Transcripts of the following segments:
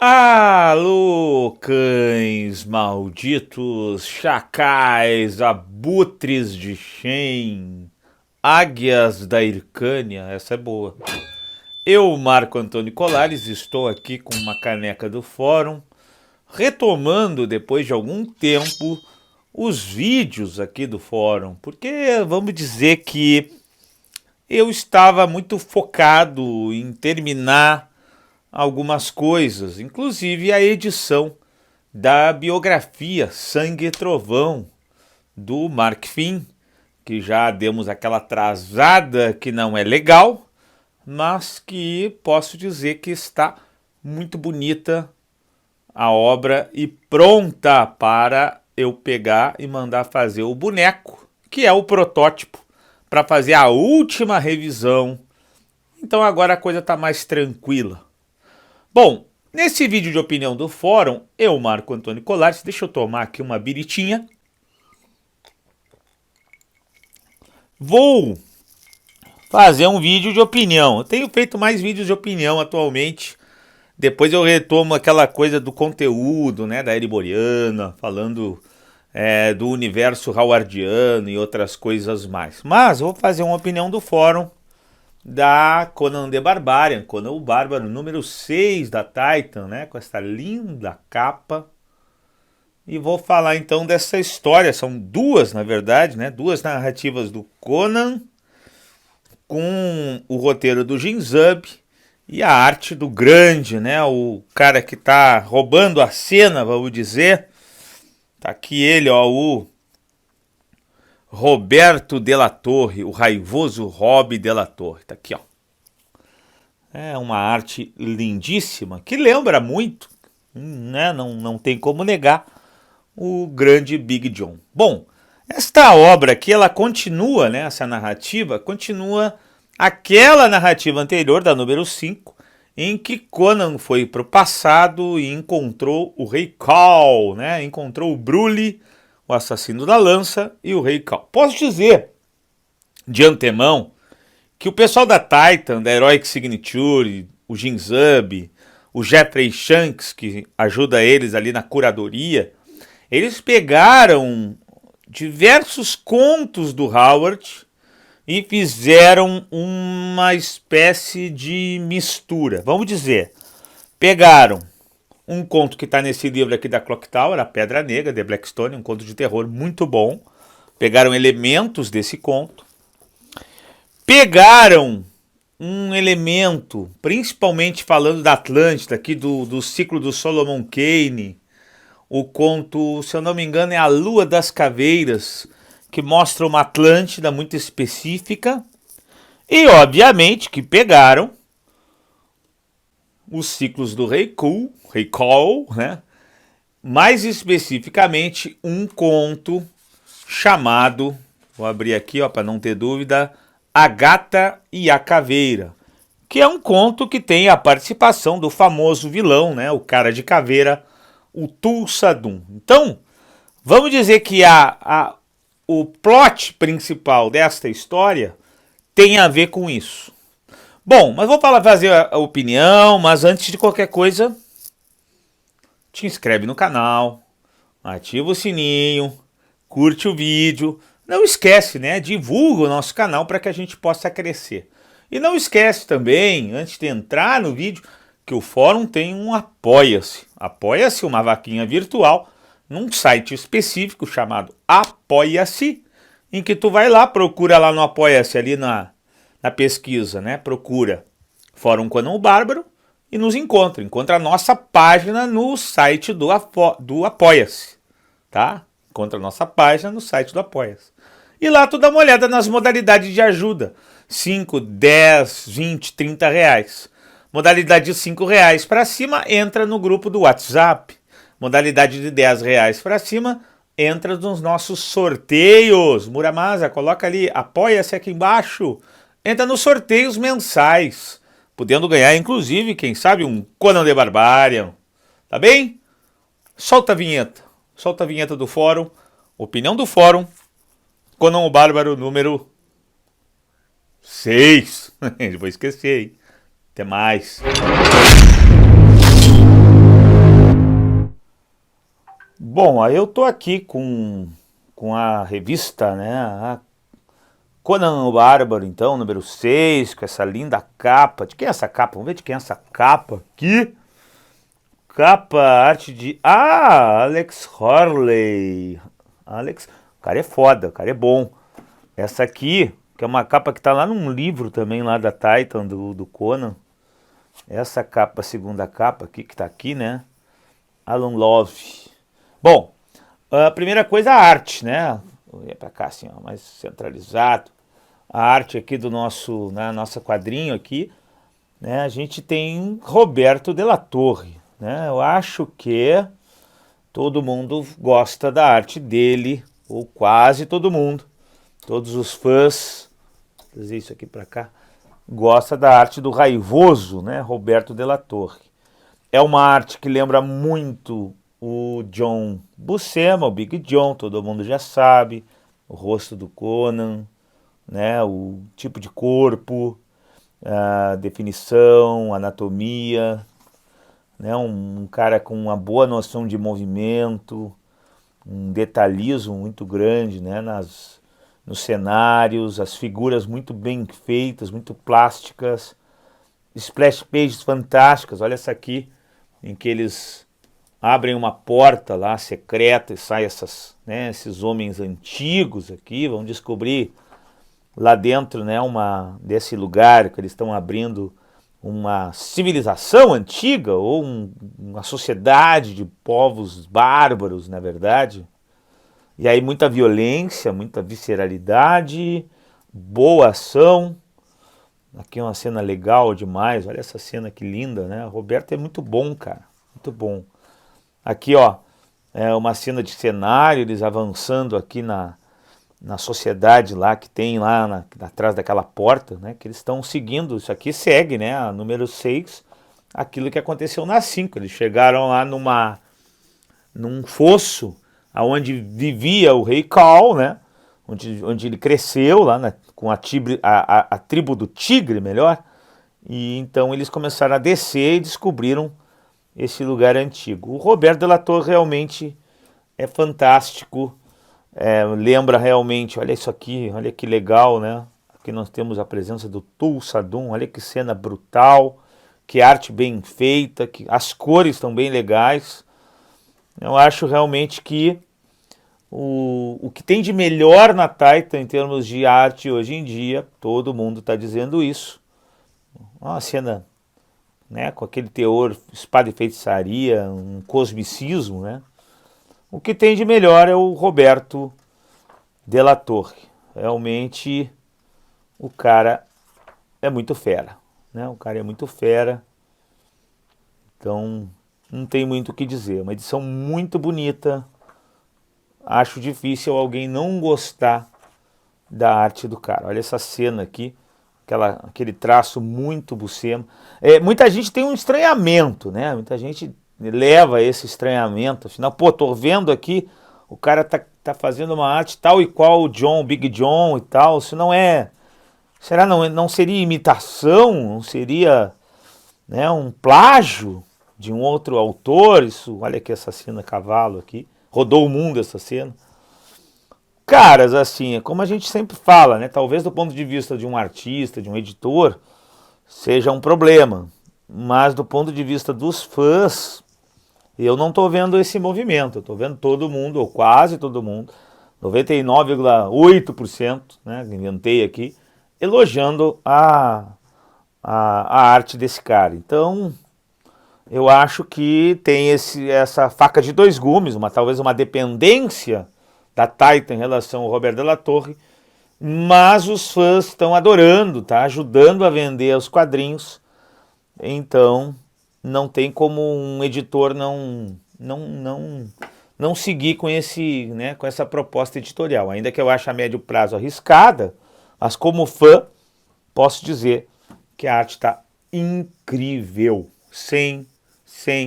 Alô, cães malditos, chacais, abutres de Shen, águias da Hircânia, essa é boa. Eu, Marco Antônio Colares, estou aqui com uma caneca do fórum, retomando depois de algum tempo os vídeos aqui do fórum, porque vamos dizer que eu estava muito focado em terminar algumas coisas, inclusive a edição da biografia Sangue e Trovão do Mark Finn, que já demos aquela atrasada que não é legal, mas que posso dizer que está muito bonita a obra e pronta para eu pegar e mandar fazer o boneco, que é o protótipo, para fazer a última revisão. Então agora a coisa está mais tranquila. Bom, nesse vídeo de opinião do fórum, eu, Marco Antônio Colares, deixa eu tomar aqui uma biritinha. Vou fazer um vídeo de opinião. Eu tenho feito mais vídeos de opinião atualmente. Depois eu retomo aquela coisa do conteúdo, né, da Ereboriana, falando do universo howardiano e outras coisas mais. Mas eu vou fazer uma opinião do fórum da Conan the Barbarian, Conan o Bárbaro, número 6 da Titan, né, com essa linda capa. E vou falar então dessa história, são duas na verdade, né, duas narrativas do Conan, com o roteiro do Jin Zub e a arte do grande, né, o cara que tá roubando a cena, vamos dizer. Tá aqui ele, ó, o Roberto Della Torre, o raivoso Rob Della Torre, tá aqui, ó. É uma arte lindíssima, que lembra muito, né, não tem como negar, o grande Big John. Bom, esta obra aqui, ela continua, né, essa narrativa, continua aquela narrativa anterior, da número 5, em que Conan foi para o passado e encontrou o Rei Khal, né, encontrou o Brule, o assassino da lança, e o Rei Khal. Posso dizer, de antemão, que o pessoal da Titan, da Heroic Signature, o Jin Zub, o Jeffrey Shanks, que ajuda eles ali na curadoria, eles pegaram diversos contos do Howard e fizeram uma espécie de mistura. Vamos dizer, pegaram um conto que está nesse livro aqui da Clock Tower, A Pedra Negra, de Blackstone, um conto de terror muito bom. Pegaram elementos desse conto. Pegaram um elemento, principalmente falando da Atlântida, aqui do ciclo do Solomon Kane. O conto, se eu não me engano, é A Lua das Caveiras, que mostra uma Atlântida muito específica. E, obviamente, que pegaram os ciclos do Rei Khal, né? Mais especificamente um conto chamado, vou abrir aqui para não ter dúvida, A Gata e a Caveira, que é um conto que tem a participação do famoso vilão, né? O cara de caveira, o Tulsadum. Então, vamos dizer que o plot principal desta história tem a ver com isso. Bom, mas vou fazer a opinião, mas antes de qualquer coisa, te inscreve no canal, ativa o sininho, curte o vídeo. Não esquece, né? Divulga o nosso canal para que a gente possa crescer. E não esquece também, antes de entrar no vídeo, que o fórum tem um Apoia-se. Apoia-se, uma vaquinha virtual, num site específico chamado Apoia-se, em que tu vai lá, procura lá no Apoia-se, ali na pesquisa, né? Procura Fórum Conan o Bárbaro e nos encontra. Encontra a nossa página no site do Apoia-se, tá? Encontra a nossa página no site do Apoia-se. E lá tu dá uma olhada nas modalidades de ajuda. 5, 10, 20, 30 reais. Modalidade de 5 reais para cima, entra no grupo do WhatsApp. Modalidade de 10 reais para cima, entra nos nossos sorteios. Muramasa, coloca ali, apoia-se aqui embaixo. Entra nos sorteios mensais, podendo ganhar, inclusive, quem sabe, um Conan the Barbarian. Tá bem? Solta a vinheta do fórum, opinião do fórum, Conan o Bárbaro número 6. Vou esquecer, hein? Até mais. Bom, aí eu tô aqui com a revista, né? A Conan o Bárbaro, então, número 6, com essa linda capa. De quem é essa capa? Vamos ver de quem é essa capa aqui. Capa, arte de... Ah, Alex Horley. O cara é foda, o cara é bom. Essa aqui, que é uma capa que tá lá num livro também, lá da Titan, do Conan. Essa capa, a segunda capa aqui, que tá aqui, né? Alan Love. Bom, a primeira coisa, a arte, né? Vou ir pra cá assim, ó, mais centralizado. A arte aqui do nosso, né, nosso quadrinho aqui, né? A gente tem Roberto de la Torre, né? Eu acho que todo mundo gosta da arte dele, ou quase todo mundo. Todos os fãs, vou trazer isso aqui pra cá, gosta da arte do raivoso, né? Roberto de la Torre. É uma arte que lembra muito o John Buscema, o Big John, todo mundo já sabe, o rosto do Conan, né, o tipo de corpo, a definição, anatomia, né, um cara com uma boa noção de movimento, um detalhismo muito grande, né, nos cenários, as figuras muito bem feitas, muito plásticas, splash pages fantásticas. Olha essa aqui, em que eles abrem uma porta lá secreta e saem né, esses homens antigos aqui, vão descobrir lá dentro, né, desse lugar que eles estão abrindo uma civilização antiga ou uma sociedade de povos bárbaros, na verdade. E aí muita violência, muita visceralidade, boa ação. Aqui é uma cena legal demais, olha essa cena que linda, né? O Roberto é muito bom, cara, muito bom. Aqui, ó, é uma cena de cenário, eles avançando aqui na sociedade lá, que tem lá atrás daquela porta, né? Que eles estão seguindo, isso aqui segue, né? A número 6, aquilo que aconteceu na 5. Eles chegaram lá num fosso, onde vivia o rei Cal, né? Onde ele cresceu, lá com a tribo do tigre, melhor. E então eles começaram a descer e descobriram esse lugar antigo. O Roberto de la Torre realmente é fantástico, lembra realmente, olha isso aqui, olha que legal, né? Aqui nós temos a presença do Tulsadum, olha que cena brutal, que arte bem feita, que as cores estão bem legais. Eu acho realmente que o que tem de melhor na Titan em termos de arte hoje em dia, todo mundo está dizendo isso. Uma cena, né, com aquele teor espada e feitiçaria, um cosmicismo, né? O que tem de melhor é o Roberto de la Torre. Realmente o cara é muito fera, né? O cara é muito fera. Então não tem muito o que dizer. Uma edição muito bonita. Acho difícil alguém não gostar da arte do cara. Olha essa cena aqui, aquele traço muito Buscema. Muita gente tem um estranhamento, né? Muita gente leva esse estranhamento. Afinal, pô, tô vendo aqui, o cara tá fazendo uma arte tal e qual o John, Big John e tal. Isso não é... Será não seria imitação? Não seria, né, um plágio de um outro autor? Isso, olha aqui essa cena cavalo aqui. Rodou o mundo essa cena. Caras, assim, como a gente sempre fala, né? Talvez do ponto de vista de um artista, de um editor, seja um problema. Mas do ponto de vista dos fãs, eu não estou vendo esse movimento. Eu estou vendo todo mundo, ou quase todo mundo, 99,8%, né? Inventei aqui, elogiando a arte desse cara. Então, eu acho que tem essa faca de dois gumes, talvez uma dependência da Titan em relação ao Roberto de la Torre, mas os fãs estão adorando, tá ajudando a vender os quadrinhos, então não tem como um editor não seguir com né, com essa proposta editorial, ainda que eu ache a médio prazo arriscada, mas como fã posso dizer que a arte está incrível, sem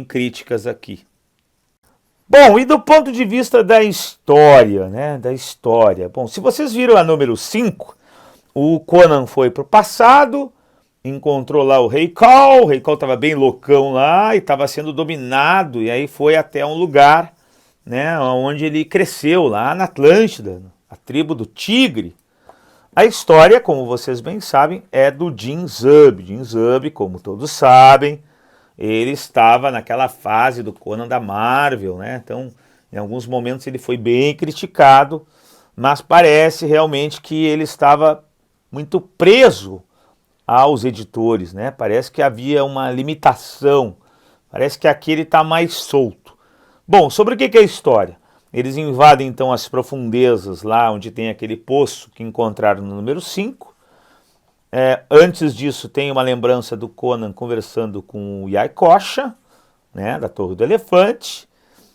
críticas aqui. Bom, e do ponto de vista da história, né? Da história. Bom, se vocês viram a número 5, o Conan foi pro passado, encontrou lá o Rei Cal estava bem loucão lá e estava sendo dominado, e aí foi até um lugar né, onde ele cresceu, lá na Atlântida, a tribo do Tigre. A história, como vocês bem sabem, é do Jim Zub. Jim Zub, como todos sabem, ele estava naquela fase do Conan da Marvel, né? Então, em alguns momentos ele foi bem criticado, mas parece realmente que ele estava muito preso aos editores, né? Parece que havia uma limitação, parece que aqui ele está mais solto. Bom, sobre o que é a história? Eles invadem então as profundezas lá onde tem aquele poço que encontraram no número 5. Antes disso tem uma lembrança do Conan conversando com o Yaikosha, né, da Torre do Elefante.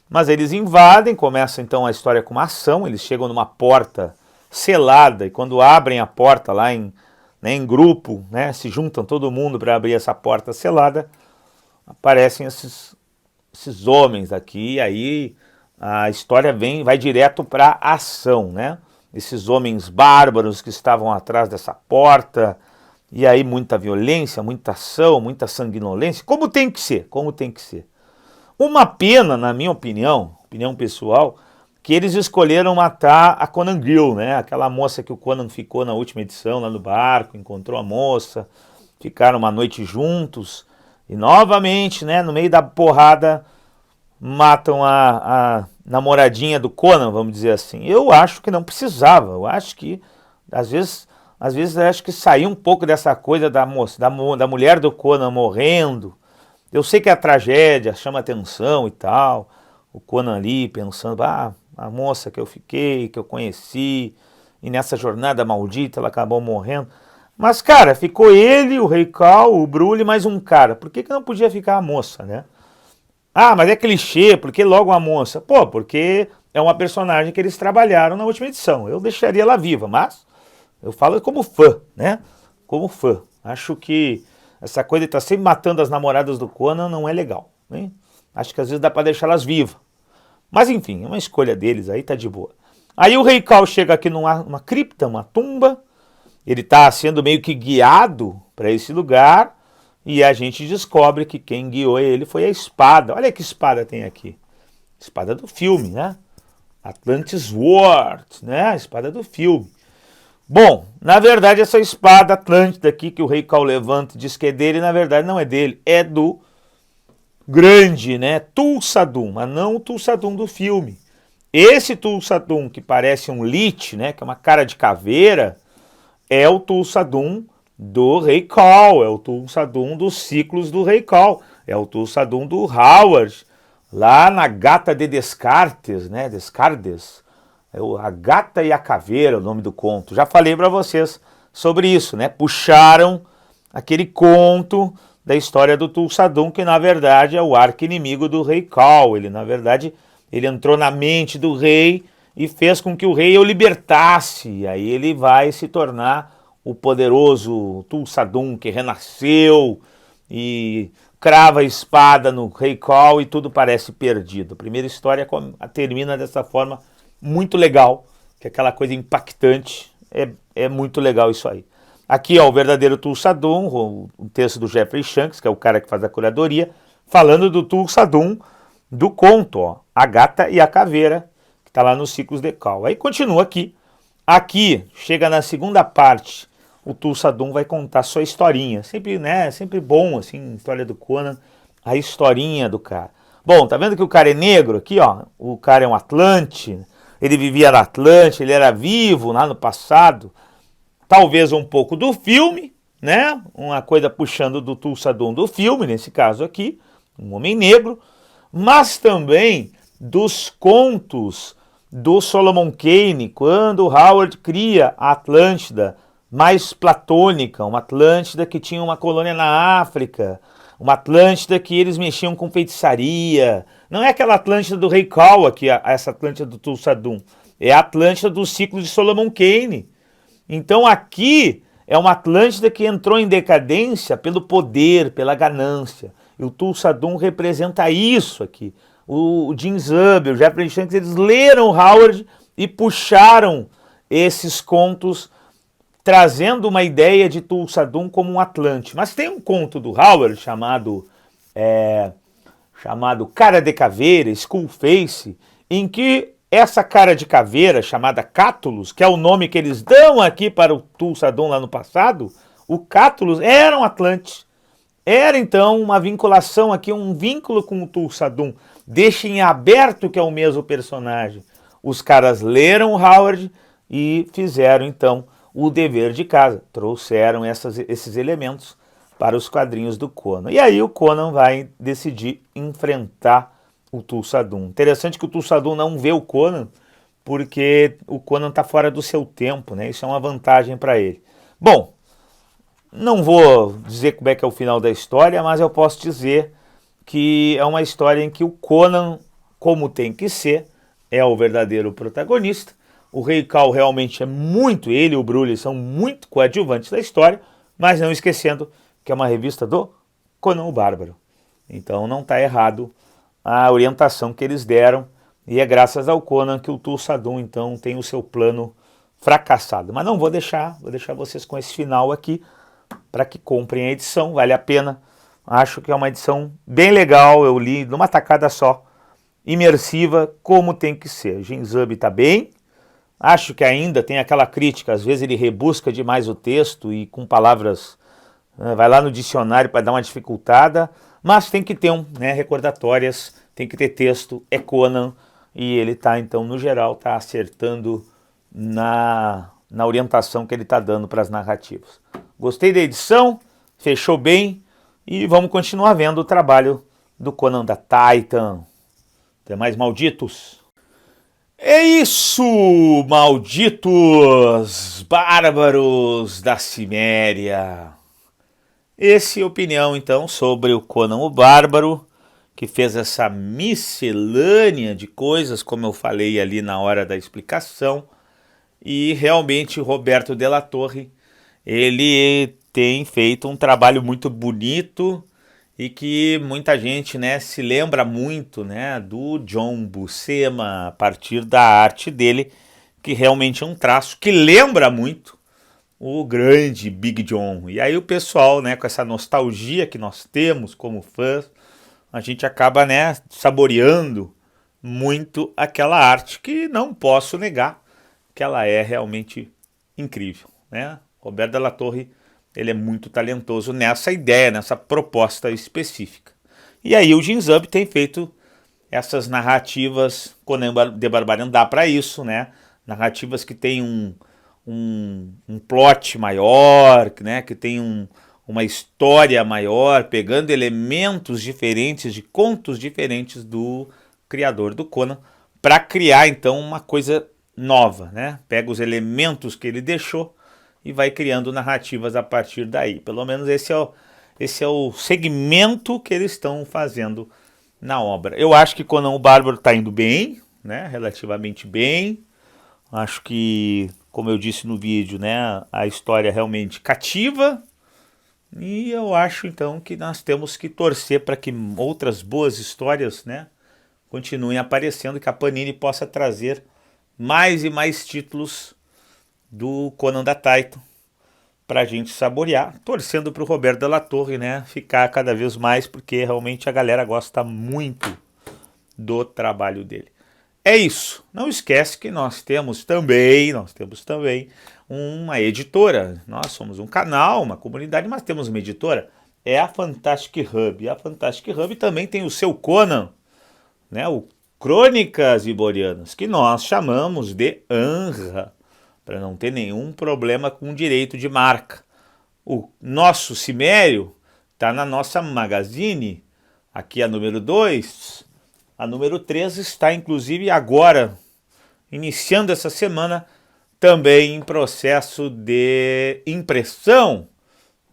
Mas eles invadem, começa então a história com uma ação, eles chegam numa porta selada e quando abrem a porta lá em grupo, né, se juntam todo mundo para abrir essa porta selada, aparecem esses homens aqui e aí a história vai direto para a ação, né? Esses homens bárbaros que estavam atrás dessa porta, e aí muita violência, muita ação, muita sanguinolência, como tem que ser, como tem que ser. Uma pena, na minha opinião pessoal, que eles escolheram matar a Conan Gill, né? Aquela moça que o Conan ficou na última edição lá no barco, encontrou a moça, ficaram uma noite juntos, e novamente, né, no meio da porrada, matam a namoradinha do Conan, vamos dizer assim. Eu acho que não precisava, eu acho que, às vezes eu acho que saiu um pouco dessa coisa da moça, da mulher do Conan morrendo. Eu sei que a tragédia chama atenção e tal, o Conan ali pensando, a moça que eu fiquei, que eu conheci, e nessa jornada maldita ela acabou morrendo. Mas, cara, ficou ele, o Rei Khal, o Brule, mais um cara. Por que não podia ficar a moça, né? Ah, mas é clichê, porque logo a moça? Pô, porque é uma personagem que eles trabalharam na última edição. Eu deixaria ela viva, mas eu falo como fã, né? Como fã. Acho que essa coisa de estar sempre matando as namoradas do Conan não é legal, né? Acho que às vezes dá pra deixá-las vivas. Mas enfim, é uma escolha deles, aí tá de boa. Aí o Rei Khal chega aqui numa cripta, uma tumba. Ele tá sendo meio que guiado para esse lugar. E a gente descobre que quem guiou ele foi a espada. Olha que espada tem aqui. Espada do filme, né? Atlantis Sword, né? A espada do filme. Bom, na verdade essa espada Atlântida aqui que o Rei Khal levanta e diz que é dele, na verdade não é dele, é do grande, né? Tulsadum, mas não o Tulsadum do filme. Esse Tulsadum que parece um lich, né? Que é uma cara de caveira, é o Tulsadum do Rei Khal, é o Tulsadum dos ciclos do Rei Khal, é o Tulsadum do Howard, lá na Gata de Descartes, né? Descartes, a Gata e a Caveira, o nome do conto. Já falei para vocês sobre isso, né? Puxaram aquele conto da história do Tulsadum, que na verdade é o arqui-inimigo do Rei Khal. Ele, na verdade, ele entrou na mente do rei e fez com que o rei o libertasse. E aí ele vai se tornar o poderoso Tulsadum que renasceu e crava a espada no Rei Khal e tudo parece perdido. A primeira história termina dessa forma muito legal, que é aquela coisa impactante, é muito legal isso aí. Aqui, ó, o verdadeiro Tulsadum, o texto do Jeffrey Shanks, que é o cara que faz a curadoria, falando do Tulsadum do conto, ó, A Gata e a Caveira, que está lá nos ciclos de Khal. Aí continua aqui. Aqui, chega na segunda parte, o Tulsadum vai contar sua historinha. Sempre, né, sempre bom, assim, história do Conan, a historinha do cara. Bom, tá vendo que o cara é negro aqui, ó? O cara é um Atlante, ele vivia na Atlântida, ele era vivo lá no passado. Talvez um pouco do filme, né? Uma coisa puxando do Tulsadum do filme, nesse caso aqui, um homem negro, mas também dos contos do Solomon Kane, quando Howard cria a Atlântida mais platônica, uma Atlântida que tinha uma colônia na África, uma Atlântida que eles mexiam com feitiçaria. Não é aquela Atlântida do Rei Khal aqui, essa Atlântida do Tulsadum. É a Atlântida do ciclo de Solomon Kane. Então aqui é uma Atlântida que entrou em decadência pelo poder, pela ganância. E o Tulsadum representa isso aqui. O Jim Zub, o Jeffrey Shanks, eles leram Howard e puxaram esses contos, trazendo uma ideia de Tulsadum como um Atlante. Mas tem um conto do Howard chamado Cara de Caveira, Skullface, em que essa cara de caveira, chamada Cátulus, que é o nome que eles dão aqui para o Tulsadum lá no passado, o Cátulus era um Atlante. Era então uma vinculação aqui, um vínculo com o Tulsadum. Deixa em aberto que é o mesmo personagem. Os caras leram o Howard e fizeram então o dever de casa. Trouxeram esses elementos para os quadrinhos do Conan. E aí o Conan vai decidir enfrentar o Tulsadum. Interessante que o Tulsadum não vê o Conan, porque o Conan está fora do seu tempo, né? Isso é uma vantagem para ele. Bom, não vou dizer como é que é o final da história, mas eu posso dizer que é uma história em que o Conan, como tem que ser, é o verdadeiro protagonista. O Rei Cal realmente é muito, ele e o Bruley são muito coadjuvantes da história, mas não esquecendo que é uma revista do Conan o Bárbaro. Então não está errado a orientação que eles deram, e é graças ao Conan que o Tulsadum então tem o seu plano fracassado. Mas não vou deixar vocês com esse final aqui, para que comprem a edição, vale a pena. Acho que é uma edição bem legal, eu li numa tacada só, imersiva, como tem que ser. Ginzub está bem, acho que ainda tem aquela crítica, às vezes ele rebusca demais o texto e com palavras, vai lá no dicionário para dar uma dificultada, mas tem que ter recordatórias, tem que ter texto, é Conan, e ele está então, no geral, está acertando na orientação que ele está dando para as narrativas. Gostei da edição, fechou bem e vamos continuar vendo o trabalho do Conan da Titan. Até mais, malditos! É isso, malditos bárbaros da Ciméria! Essa é a opinião então sobre o Conan o Bárbaro, que fez essa miscelânea de coisas, como eu falei ali na hora da explicação, e realmente o Roberto de la Torre, ele tem feito um trabalho muito bonito e que muita gente se lembra muito do John Buscema a partir da arte dele, que realmente é um traço que lembra muito o grande Big John. E aí o pessoal, com essa nostalgia que nós temos como fãs, a gente acaba saboreando muito aquela arte que não posso negar que ela é realmente incrível, Roberto de la Torre, ele é muito talentoso nessa ideia, nessa proposta específica. E aí o Ginzub tem feito essas narrativas, Conan the Barbarian dá para isso, narrativas que tem um plot maior, que tem uma história maior, pegando elementos diferentes, de contos diferentes do criador do Conan, para criar então uma coisa nova, Pega os elementos que ele deixou e vai criando narrativas a partir daí. Pelo menos esse é o segmento que eles estão fazendo na obra. Eu acho que Conan o Bárbaro está indo bem, relativamente bem. Acho que, como eu disse no vídeo, a história realmente cativa. E eu acho então que nós temos que torcer para que outras boas histórias, continuem aparecendo, que a Panini possa trazer mais e mais títulos do Conan da Titan para a gente saborear, torcendo para o Roberto de la Torre ficar cada vez mais, porque realmente a galera gosta muito do trabalho dele. É isso, não esquece que nós temos também uma editora, nós somos um canal, uma comunidade, mas temos uma editora, é a Fantastic Hub, e a Fantastic Hub também tem o seu Conan, o Crônicas Iborianas, que nós chamamos de ANRA, para não ter nenhum problema com direito de marca. O nosso Cimério está na nossa Magazine, aqui a número 2, a número 3 está inclusive agora, iniciando essa semana, também em processo de impressão,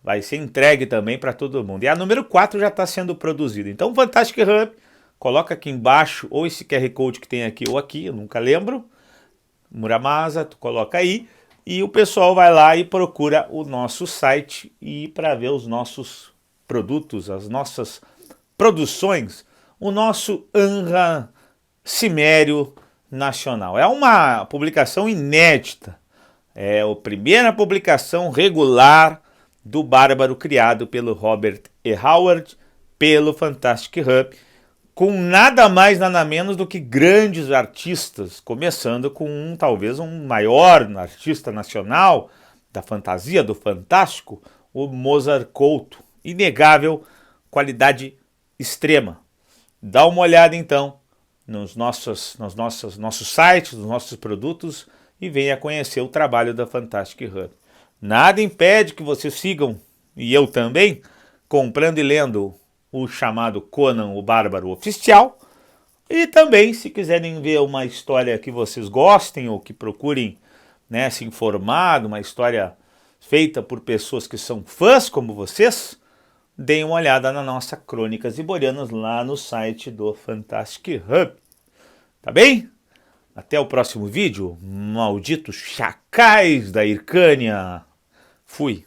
vai ser entregue também para todo mundo. E a número 4 já está sendo produzida. Então, Fantastic Hub, coloca aqui embaixo, ou esse QR Code que tem aqui ou aqui, eu nunca lembro, Muramasa, tu coloca aí, e o pessoal vai lá e procura o nosso site e para ver os nossos produtos, as nossas produções, o nosso ANRA Cimério Nacional. É uma publicação inédita, é a primeira publicação regular do Bárbaro criado pelo Robert E. Howard, pelo Fantastic Hub, com nada mais, nada menos do que grandes artistas, começando com talvez um maior artista nacional da fantasia, do fantástico, o Mozart Couto. Inegável, qualidade extrema. Dá uma olhada então nos nossos sites, nos nossos produtos e venha conhecer o trabalho da Fantastic Hub. Nada impede que vocês sigam, e eu também, comprando e lendo o chamado Conan o Bárbaro Oficial. E também, se quiserem ver uma história que vocês gostem ou que procurem, né, se informar, uma história feita por pessoas que são fãs como vocês, deem uma olhada na nossa Crônicas Iborianas lá no site do Fantastic Hub. Tá bem? Até o próximo vídeo. Malditos chacais da Hircânia. Fui.